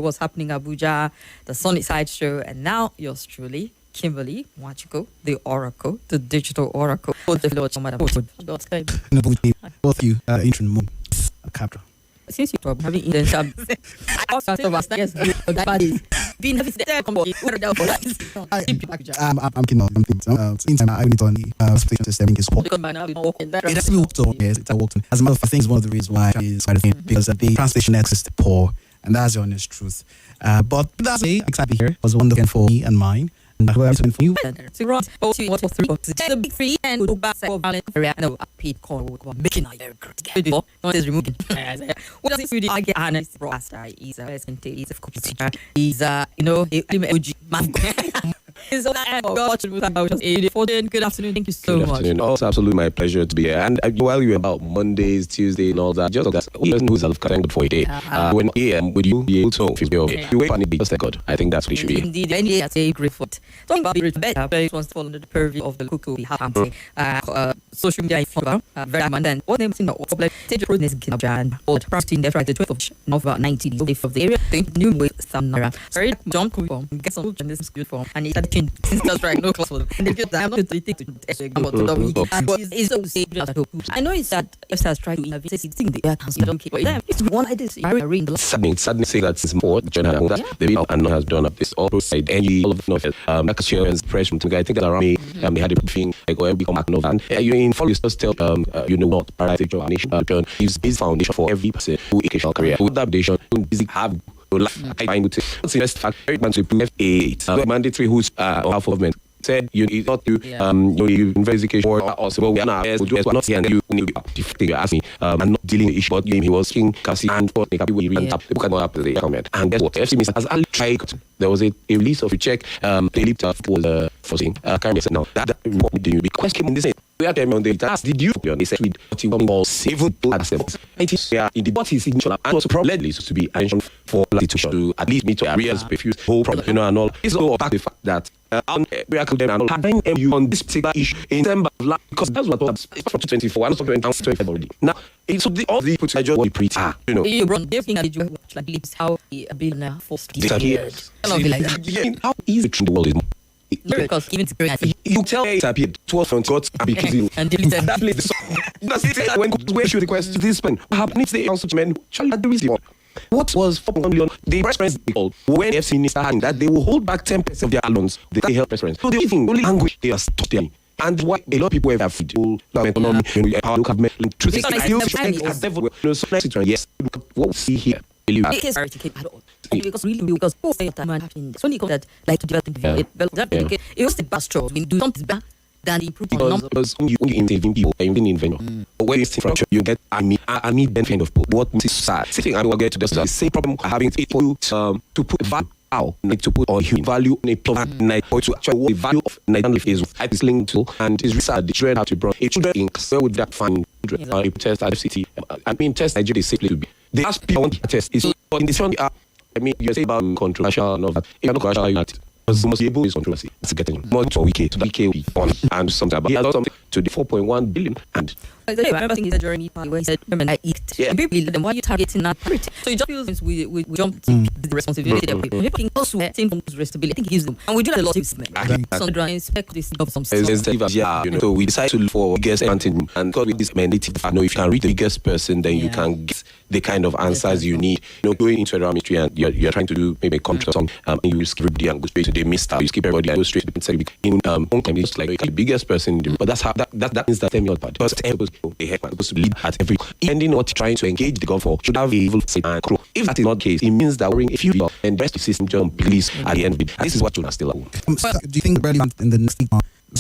What's Happening Abuja, the Sunnyside Show, and now yours truly, Kimberly Wachiko, the Oracle, the Digital Oracle. Both you, intern capture. Since you talk having internship, I also yes, being I'm I need on the station system is what. Yes, it's worked. As a matter of fact, I think it's one of the reasons why it's quite a thing because the translation access is poor, and that's the honest truth. But that's exactly here was wonderful for me and mine. And for you, to run the big free and go back for violent no paid call making a great before not is removing. What does it really I get honest roster is a teacher is Good afternoon. Thank you so much. Also, absolutely my pleasure to be here. And while you're about Mondays, Tuesdays, and all that, just that's one person who's thank God for a day. When would you be able to feel okay? You wait on it, just thank God. I think that's what it should be. Indeed, any that's a great foot. Talking about better, it wants to fall under the purview of the cuckoo. We have social media influencer, VeryDarkMan. And what name is in the public? Take your business in Jan. Or the property in there, right? The 12th of about 19 of the area. Think new way some naira. Sorry, jump form. Get some and this is good form. And it's since that's right, no class for them. And if I'm not to take to it's so safe. I know it's that if has tried to innovate thing the air council don't keep it's one I did sadly say that since more general that the and not has done up this all side any all of the and press from I think that around me they had a thing like or become back and you in follow just tell what parallel job nation is base foundation for every person who educational career with that foundation busy have I find it what's the best fact very much to prove a mandatory who's on half of government said you need not to you investigation or also we are not here and you ask me I'm not dealing with the issue but he was king Cassie and for the people really tap the book and up the comment and guess what FC Mr. has Ali tried there was a release of a check the Litre was forcing Kimberly said now that did you be question in this we are on the task did you they said with 41 balls 7 accepts in the body signature and also probably to be attention for institution to at least meet to areas refuse whole problem and all this all about the fact that miracle them and all having MU on this particular issue in December because that's what it's from 2024 I was talking about 25 already now so all the people I just want to preach you brought everything that you like lips how a billionaire forced disappeared how easy the world is because even you tell me it appeared 12 from God because and deleted that place when where should the question this man what happened if they also men shall I do this what was 4 million the president when FC minister had that they will hold back 10% of their loans they help president so the only language they are studying and why a lot of people have food economy truth is yes what we see here because really because both say that man happening so you come that like to develop it was the Pastoral we do something better than the improvement because you intervene people in venue but when it's from you get army benefit of what is sad sitting and we'll get to the same problem having people to put value need to put on human value in a plan or to actually the value of Nigerian life is at this linked to and is research the children have to bring a children in with that fine children test at FCT I mean test Nigeria is safely to be the last people want to test is in this one I mean you say about controversial and all that if you're not controversial you're not because the most able is controversy it's getting more to Wike to the Wike on and something about he has done something to the 4.1 billion and I remember thinking that during where he said remember I eat people then why are you targeting that parity so you just feel we jump to the responsibility that people also same responsibility I think he gives them and we do that a lot of some inspect this of some so we decide to look for biggest advantage and because with this mandate if you can reach the biggest person then you can get the kind of answers you need going into a ministry and you're trying to do maybe a contract and you skip everybody and go straight to the mister you skip everybody and go straight to the in time it's like the biggest person but that's how that means that part because a head man supposed to lead at every ending what trying to engage the government should have a evil say and crow. If that is not the case, it means that we're if you and best system jump please at the end of it. And this is what you're still at. So do you think relevant in the next to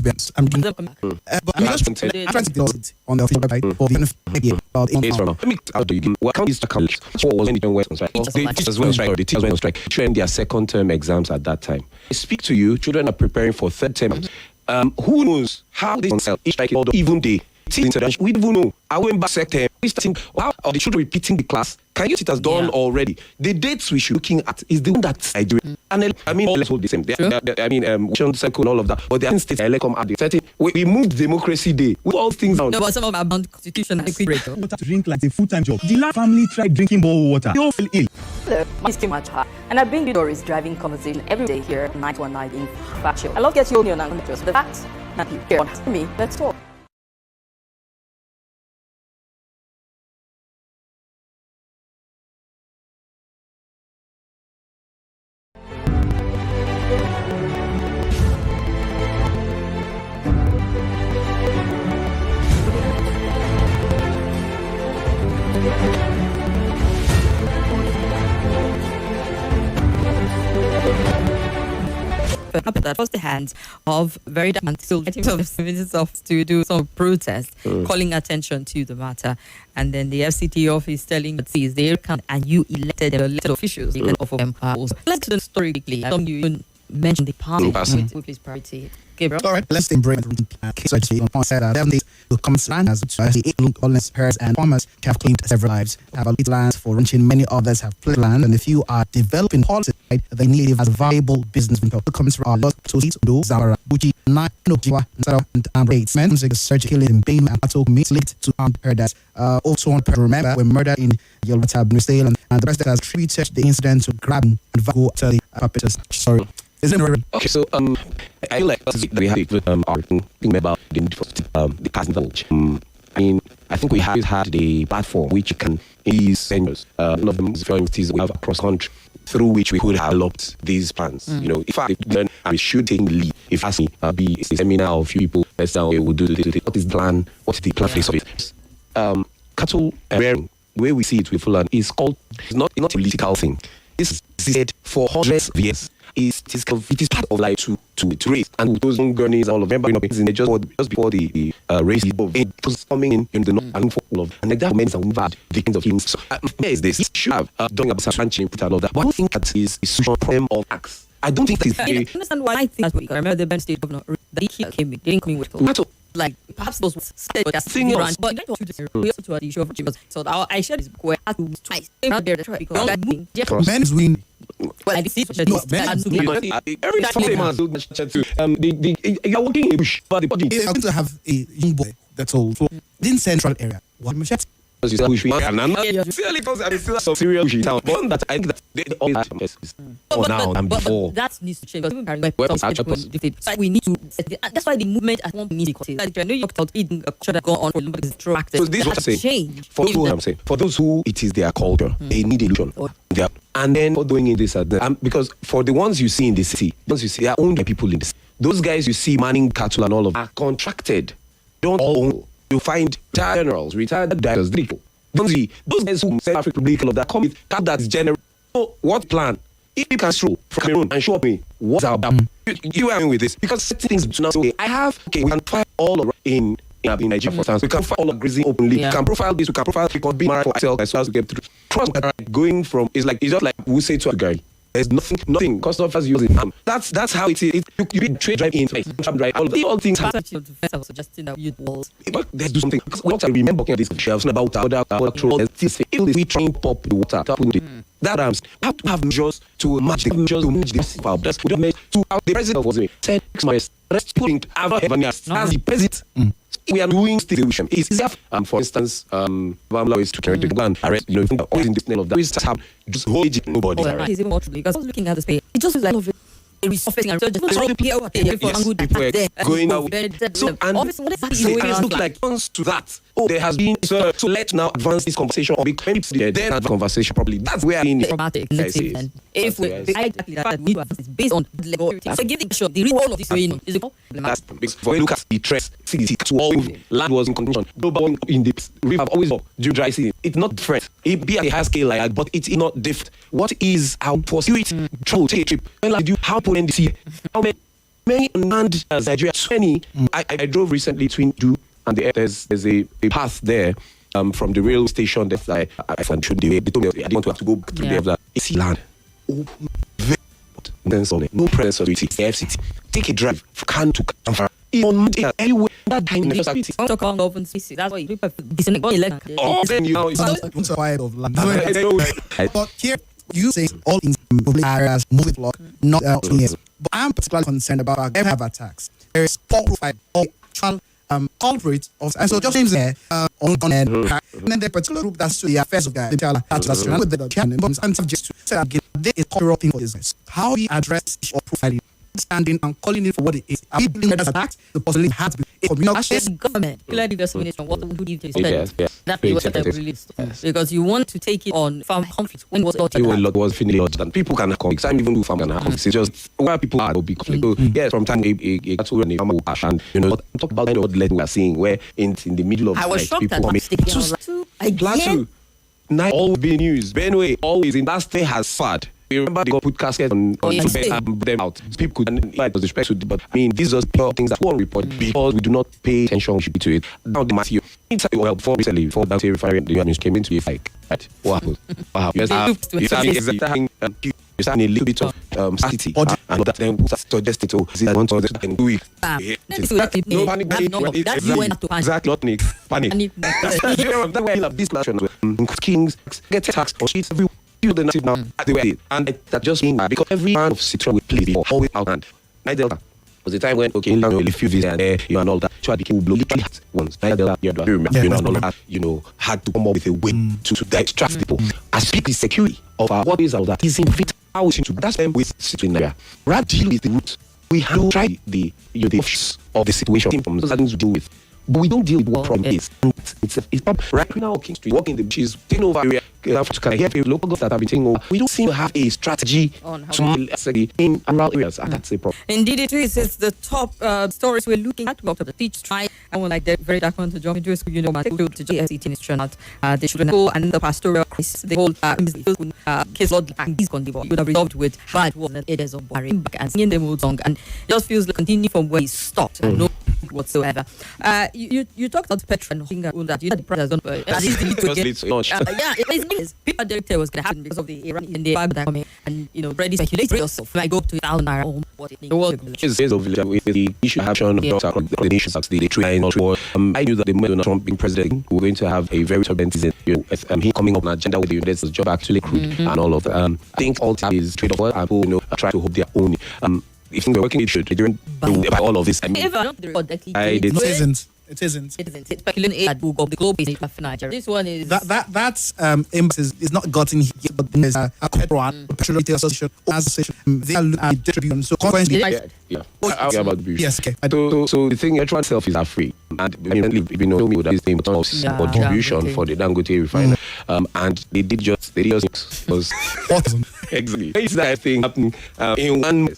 be honest, I'm just trying to build it on the official website for the maybe about 8 months. Let me how do you what count these accounts? What was anything West on strike? The teachers went on strike or the teachers went on strike. Train their second term exams at that time. I speak to you, children are preparing for third term. Who knows how they sell each like even day We don't know. I went back sector. We starting. How are the children repeating the class? Can you see it has done already? The dates we should looking at is the one that's Nigeria. And I mean, let's hold the same. I mean, circle and all of that. But the states come at the setting. We moved Democracy Day. We all things down. No, but some of them are bound constitution and equilibrium. Water to drink like a full-time job. The last family tried drinking boiled water. They all fell ill. Hello, my name is Kimberly, and I bring you stories driving conversation every day here at 919 in Pastoral. I love getting you on and just the facts that you hear on me. Let's talk. That was the hands of VeryDarkMan still getting some visitors to do some protest, calling attention to the matter. And then the FCT office telling that see, they can and you elected elected officials. Of them also. Let's get the story quickly. Some you mentioned the party with his priority. Gabriel. All right, let's embrace case on said 7 days to come land as the 8 homeless herds and farmers have claimed several lives, have allotted lands for ranching, many others have pledged land, and a few are developing policies they need as a viable business venture. It comes from our lot to see do Zamara, Buchi, Jiwa, and Amrates. Men who search killing in Bain and Pato commits linked to armed herders. Also on remember were murdered in Yelwata, Bristol, and the president has treated the incident to grab and go to the perpetrators. Sorry. Okay, so I like that we have it with our thing about the passing. I mean, I think we have had the platform which can ease seniors. One of them is very we have across country through which we could have developed these plans. You know, if I then I should take the lead. If ask me, be a seminar of few people, let's say we will do this. What is the plan? What is the plan of it? Cattle rearing, where we see it with Fulani, is called. It's not a political thing. This is said for hundreds of years. It is part of life to raise, and those young gurneys, all of them, just before the race, it was coming in the north and all of, and like that means that the kinds of things. So, where is this? It should have done about ranching, put all of that. But I don't think that is a social problem of acts. I don't think that is. I understand why I think that's what I remember the Ben State governor that he came in, they didn't come in with like perhaps those state but we also to the issue of because so I shared this book where I had to twice out there because men is winning. Well, I see every time you're working in a bush, but the body is going to have a young boy that's old. So in central area, what machete? You say bush, some serious bush town. But that I think that they all have for now and before. But that needs to change. We need to. That's why the movement at one point needs to. Like New York thought it should have gone on for distracted. So this is what I'm saying. For those who I'm saying, for those who it is their culture, they need illusion. And then for doing this because for the ones you see in the city, those you see are owned by people in the city. Those guys you see manning cattle and all of are contracted. Don't all own. You find retired generals, retired directors, don't see those guys who say African Republic of that come with cap that's general. So what plan? If you can stroll from Cameroon and show me what's our you are with this because certain things to now say I have we can find all around in Nigeria for instance. We can find all of grazing openly. We can profile this. We can profile because being married for ourselves as well as we get through. Trust going from it's just like we say to a guy. There's nothing. Cost of us using that's how it is. You trade drive in place, drive all things. I was suggesting that you'd walls. But let's do something. Because what I remember this shelves about other Petrol. If we train pop the water, that we have to have measures to match the measures to manage this. That's we don't make to the president was said 6 months. Let's put as the president. We are doing distribution. It's easier. For instance, Bamla is to carry the gun. Arrest. You know, always in this name of that. We just have just hold it. Nobody. It's even more true because I was looking at the space. It just feels like resurfacing and people are going out. So and look like response to that. Oh, there has been so let's now advance this conversation or become then have the conversation properly. That's where I mean traumatic. If we exactly that we is based on Lego. So give the show the real of this going is because for look at the stress. See to all land was in condition. Global in the river always due dry season. It's not different. It be at a high scale like that, but it's not different. What is our pursuit? Travel take a trip. When like you how put in the sea? How many land as Nigeria 20? I drove recently between you and there's a path there from the rail station that I should do. They told me I didn't want to have to go through there. That it's land. Oh, then no presence of the FCT. Take a drive from Can to Kamfara. is on anywhere that kind of activity. Also called open species. That's why you people elect. Oh, then you know, it's It's quiet of land. But here, you say all in public areas, moving block, not years. But I'm particularly concerned about our have attacks. There is poor profile of actual culprit of, and so just names there on and then the particular group that's to the affairs of the tell with the chairman and subject to say again this is cultural thing for business. How we address issue of profiling, standing and calling it for what it is. Are we dealing with attacks? The possibility has to be a communal access. Government, clearly the minister, what would you say? Yes. That was what I released. Because you want to take it on farm conflict. When was it? A lot was finally lodged, and people can have conflicts. I'm even do farm can have conflicts. It's just where people are, will be conflict. So, yes, from time a cattle and a farmer will crash, and you know, I'm talking about what we are seeing, where in the middle of I was shocked people that Plateau, night always being used. Benway always in that state has sad. Remember they got put caskets on bed and them out. People could like respect to, but I mean these are pure things that one report because we do not pay attention to it. Now the Matthew inside well before that refinery the news came into a fight. Right? What happened? You're starting a little bit of scarcity and that then suggested to see that one to can do it. No panic. Exactly, panic. That's why I love this nation. Kings get taxed or sheets every the native now at the way and that just means because every man of Citroen will play before always out and Night Delta was the time when okay now a few visits and you and all that so I became literally once Night Delta and all that had to come up with a way to distract people. I speak the security of our what is all that is in vital to that's them with Citroen area. Rather deal with the root. We have to try the offs of the situation from those things to do with. But we don't deal with what problem is. It's right now, King Street, walking the beaches, taking over area. Can I get local governments that have been taking over? We don't seem to have a strategy to in around areas, and that's a problem. Indeed, it is. It's the top stories we're looking at. We're the teach try. I would like the VeryDarkMan to jump into a school, to JSC in Trinidad. They shouldn't go and the pastoral crisis. The whole case Lord and he's going to be would have resolved with bad one that it is of Barry back and singing the mood song, and it just feels like continue from where he stopped and no whatsoever. You talked about Petrol and that the price has done. People director was going to happen because of the Iran in the bag that coming and ready speculate yourself. I go to 1,000 naira what it is of the issue action of the nations the train or I knew that the Donald Trump being president we're going to have a very turbulent season. He coming up an agenda with the United States job actually crude and all of that. I think all time is trade off and people try to hope their own. If we're working, it should during all of this. I mean, It isn't. It's speculating at Google, the globe is Nigeria. This one is that's is not gotten here, but there's a Petrol Retail Association. They are distributing. So consequently, about the yes, okay. So the thing, Petrol itself is free, and we know that this thing of distribution for the Dangote refinery, and they just was exactly. It's that thing happening in one.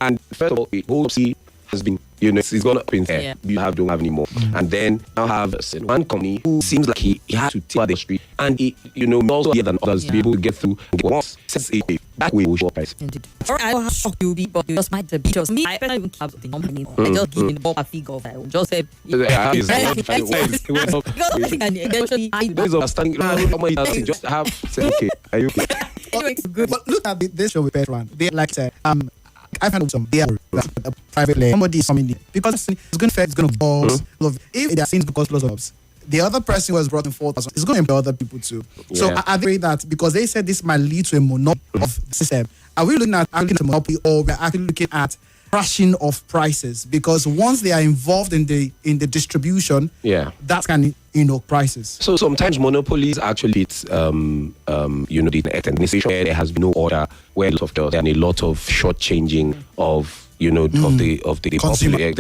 And first of all, the whole sea has been, it's gone up in there. Yeah. You don't have anymore. And then now have one company who seems like he has to take the street and he, also here than others to be able to get through and get once. That way will show price. Indeed. I will shock you, but you just might be just me. I don't even have the number anymore. I just give me the ballpark figure of that. Just say, just have okay. Are you okay? But look at this show with Petrol. They like say I've had some privately somebody is coming in because it's going to balls. If they are seen because close ups, the other person was brought in 4,000. It's going to employ other people too. Yeah. So are they that because they said this might lead to a monopoly of the system? Are we looking at a monopoly or we're actually looking at crashing of prices? Because once they are involved in the distribution, that can prices. So sometimes monopolies actually it's the administration where there has been no order, where a lot of and a lot of short changing of of the consumer. Yes,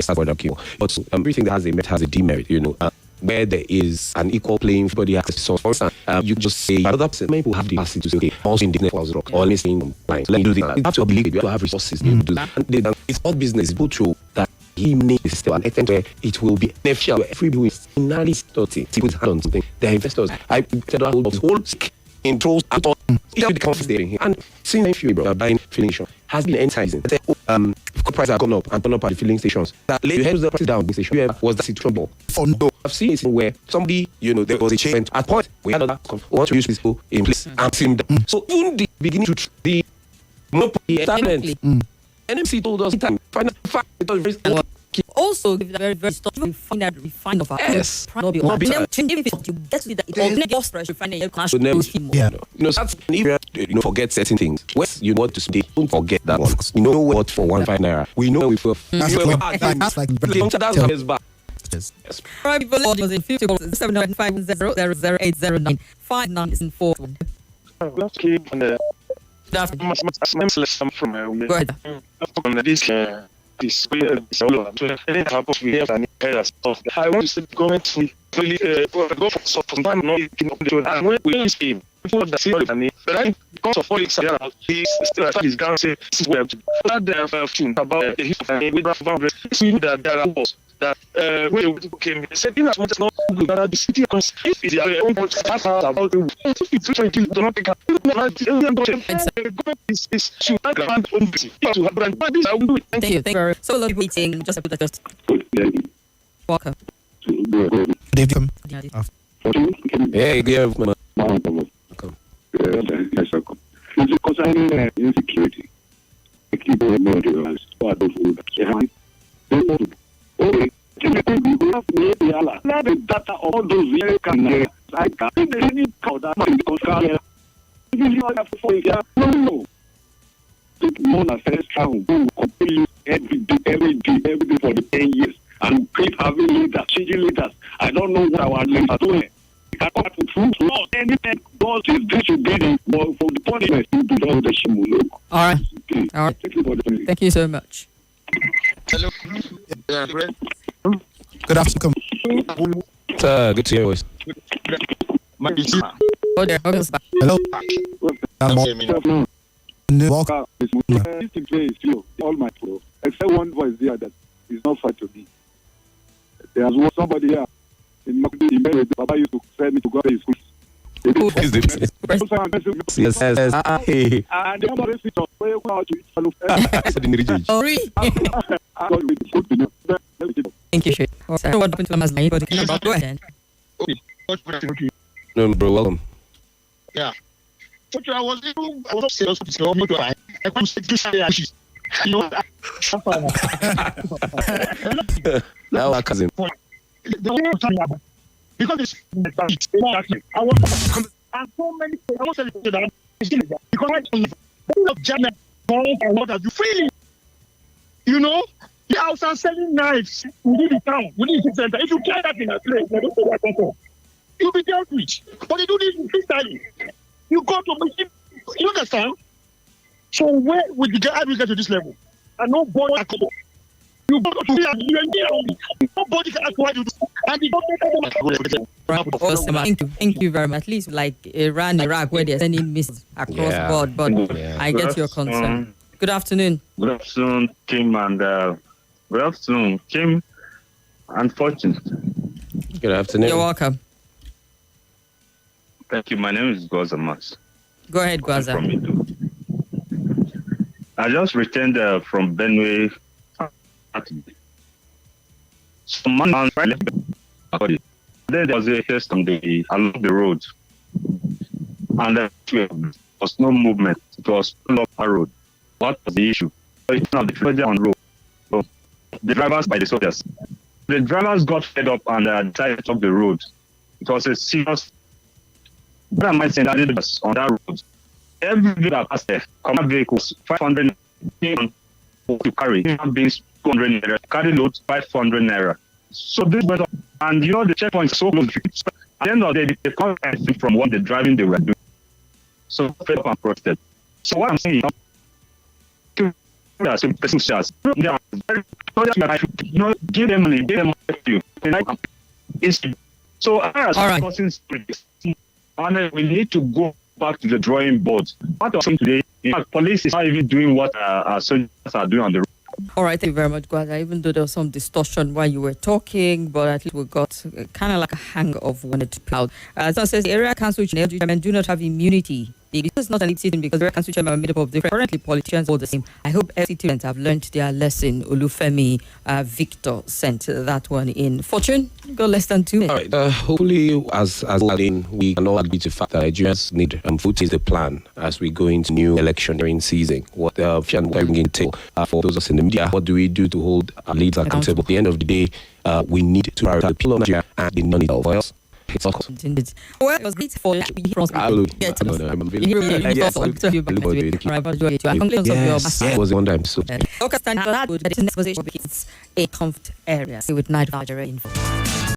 that's what I'm saying. But everything that has a merit has a demerit. Where there is an equal playing, everybody has to source. For instance, you just say another person. Many people have the capacity to say, okay, also in business rock, or listening online. So let me do that. You have to obligate. You have to have resources to do that. And it's all business. It's both true that he needs the system and extent where it will be beneficial where everybody is finally starting to put hand on something. The investors, I said that whole intros and all. It has become frustrating. And seeing if you buying filling station has been enticing. Prices have gone up and gone up at the filling stations. That you have the prices down the station. Where was that situation? For no, I've seen it where somebody, there was a change at point. We had another want to use people in place and see them. So in the beginning to the monopoly establishment, NMC told us time. also give it a very, very stuff. Refine of our Yes. not be Not be you get to that it will make your fresh refining So never, that's forget certain things. When you want to stay, don't forget that one. You know what for 1.5 naira. We know we feel. That's like That's back. Yes. Right, people, was in 50 795 59 from Go ahead. this way I want to see the government to really go for some time not picking up the and when we scheme people that see money but I think because of politics he's still at his ground say this is where that tune about the history with that there are laws that when people came they said in as much as not good that the city if is their own about if it's trying to not take is should have grand own to have brand but this I will do it. Thank you. So long waiting. Just a bit just welcome. Hey, give me. Welcome. It's concerning insecurity. Keep on the part of the data all those very can I can't any powder no. Take more than first round every day for the 10 years and keep having leaders, changing leaders. I don't know what our leaders are doing. I can't prove not anything God is distributing for the punishment to do the shimu. All right. All right. Thank you so much. Hello. Good afternoon. Good to hear you. Oh, there. Hello. Walker is all my pro. Except one voice there that is not far to me. There's somebody here in Makudi, Baba used to send me to go to his school. Who is this? Yes. Hey. And the other is where you go out to Thank you, Shay. I don't know what happened to them as my but go ahead. No, bro, welcome. Yeah. I was upstairs I couldn't say this ashes. You know, Now our cousin. Because it's I want and so many I want to say that because I of German and what are you feeling? You know, the house are selling knives within the town, within the center. If you try that in a place, you'll be dealt with. But they do this in freestyling. You go to you understand? So where would you get to this level? And nobody can come up. You go to nobody can ask why you do. And the government. Thank you very much. At least like Iran, Iraq, where they're sending missiles across board. But I get your concern. Good afternoon. Good afternoon, Kim, and good afternoon, Kim and Fortune. Good afternoon. You're welcome. Thank you. My name is Gwaza Mas. Go ahead, Gwaza. I just returned from Benue. Some man on Friday. Then there was a test along the road, and there was no movement. It was full of a road. What was the issue? The soldiers on road. So the drivers by the soldiers. The drivers got fed up and decided to stop the road. It was a serious. What am I saying? That it was on that road. Every day that passed there, common vehicles, 500 to carry. Human beings, 200 naira. Carry loads, 500 naira. So this went up. And you know, the checkpoint is so close. At the end of the day, they can't from what the driving they were doing. So fed up and protested. So what I'm saying, they are very, you know, give them money, give them money. So and we need to go back to the drawing board. What I'm saying today, in fact, police is not even doing what our soldiers are doing on the road. All right, thank you very much, Gwaza. Even though there was some distortion while you were talking, but at least we got kind of like a hang of when it plowed. So it says the area council chairmen do not have immunity This is not an easy thing because the council chairman are made up of different currently politicians all the same. I hope every students have learned their lesson. Olufemi Victor sent that one in. Fortune, go less than 2 minutes. All right. Hopefully, as we can all agree to the fact that Nigerians need food is the plan as we go into new electioneering season. What we're bringing to for those of us in the media, what do we do to hold our leaders accountable? At the end of the day, we need to prioritize the people of Nigeria and the non-itself. Else, it's all cost. Well, it was great for you. Absolutely. Yes, was the one time. So, okay, stand for that. But this next conversation begins a comfort area with Night Info.